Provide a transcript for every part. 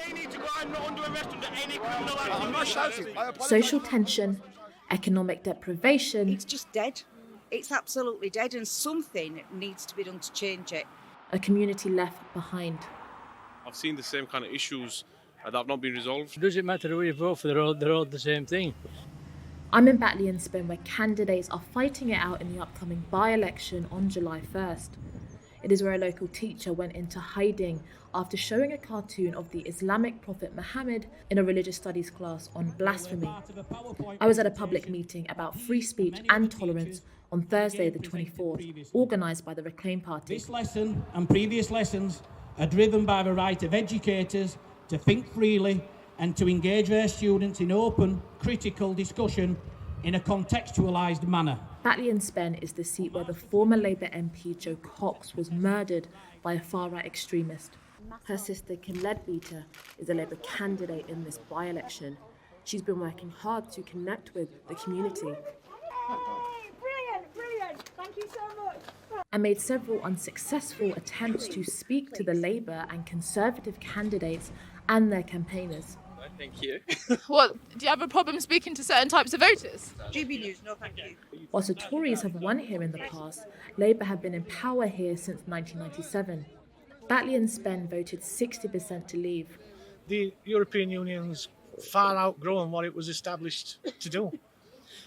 They need to go and not under arrest under any criminal activity. I'm not shouting. I apologise. Social tension, economic deprivation. It's just dead. It's absolutely dead, and something needs to be done to change it. A community left behind. I've seen the same kind of issues that have not been resolved. Does it matter who you vote for? They're all the same thing. I'm in Batley Spen, where candidates are fighting it out in the upcoming by-election on July 1st. It is where a local teacher went into hiding after showing a cartoon of the Islamic prophet Muhammad in a religious studies class on blasphemy. I was at a public meeting about free speech and tolerance on Thursday the 24th, organised by the Reclaim Party. This lesson and previous lessons are driven by the right of educators to think freely and to engage their students in open, critical discussion in a contextualised manner. Batley Spen is the seat where the former Labour MP Jo Cox was murdered by a far-right extremist. Her sister Kim Leadbeater is a Labour candidate in this by-election. She's been working hard to connect with the community. Brilliant, thank you so much. And made several unsuccessful attempts to speak to the Labour and Conservative candidates and their campaigners. Thank you. What, do you have a problem speaking to certain types of voters? GBNews, no thank you. Whilst the Tories have won here in the past, Labour have been in power here since 1997. Batley Spen voted 60% to leave. The European Union's far outgrown what it was established to do.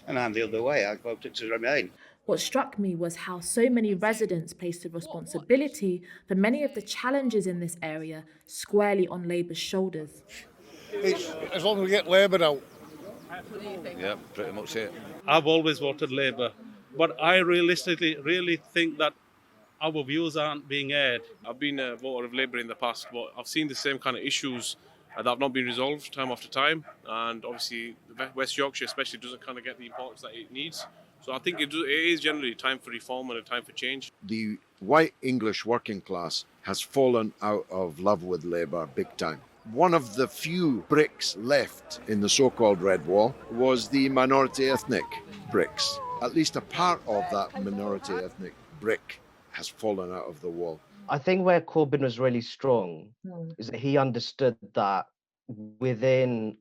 And I'm the other way. I voted to remain. What struck me was how so many residents placed the responsibility for many of the challenges in this area squarely on Labour's shoulders. As long as we get Labour out. What do you think? Yeah, pretty much it. I've always voted Labour, but I realistically really think that our views aren't being aired. I've been a voter of Labour in the past, but I've seen the same kind of issues that have not been resolved time after time, and obviously West Yorkshire especially doesn't kind of get the importance that it needs. So I think it is generally time for reform and a time for change. The white English working class has fallen out of love with Labour big time. One of the few bricks left in the so-called Red Wall was the minority ethnic bricks. At least a part of that minority ethnic brick has fallen out of the wall. I think where Corbyn was really strong is that he understood that within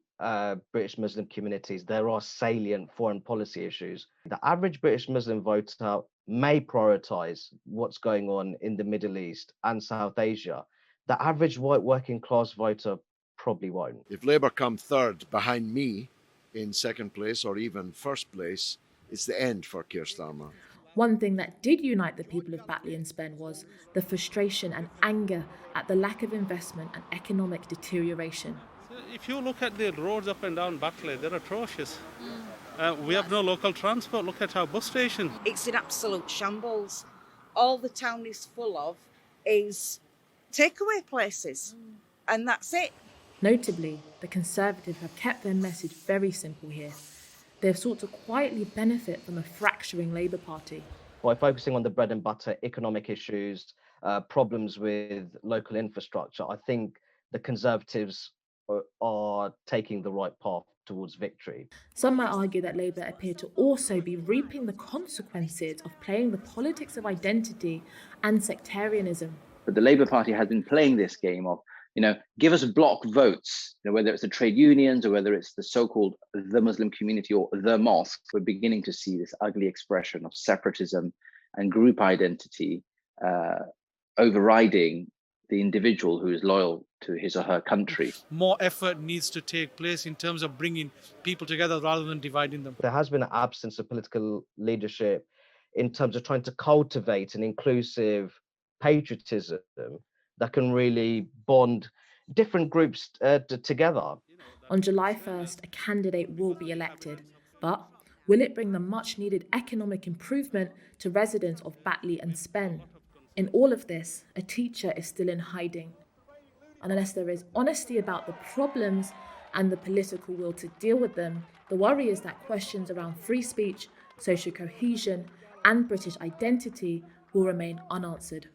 British Muslim communities, there are salient foreign policy issues. The average British Muslim voter may prioritise what's going on in the Middle East and South Asia. The average white working class voter probably won't. If Labour come third behind me in second place or even first place, it's the end for Keir Starmer. One thing that did unite the people of Batley Spen was the frustration and anger at the lack of investment and economic deterioration. If you look at the roads up and down Batley, they're atrocious. We have no local transport. Look at our bus station. It's an absolute shambles. All the town is full of is takeaway places, and that's it. Notably, the Conservatives have kept their message very simple here. They have sought to quietly benefit from a fracturing Labour Party. By focusing on the bread and butter economic issues, problems with local infrastructure, I think the Conservatives are taking the right path towards victory. Some might argue that Labour appear to also be reaping the consequences of playing the politics of identity and sectarianism. But the Labour Party has been playing this game of, give us block votes, whether it's the trade unions or whether it's the so-called the Muslim community or the mosque. We're beginning to see this ugly expression of separatism and group identity overriding the individual who is loyal to his or her country. More effort needs to take place in terms of bringing people together rather than dividing them. There has been an absence of political leadership in terms of trying to cultivate an inclusive patriotism that can really bond different groups together. On July 1st, a candidate will be elected, but will it bring the much-needed economic improvement to residents of Batley Spen? In all of this, a teacher is still in hiding. And unless there is honesty about the problems and the political will to deal with them, the worry is that questions around free speech, social cohesion, and British identity will remain unanswered.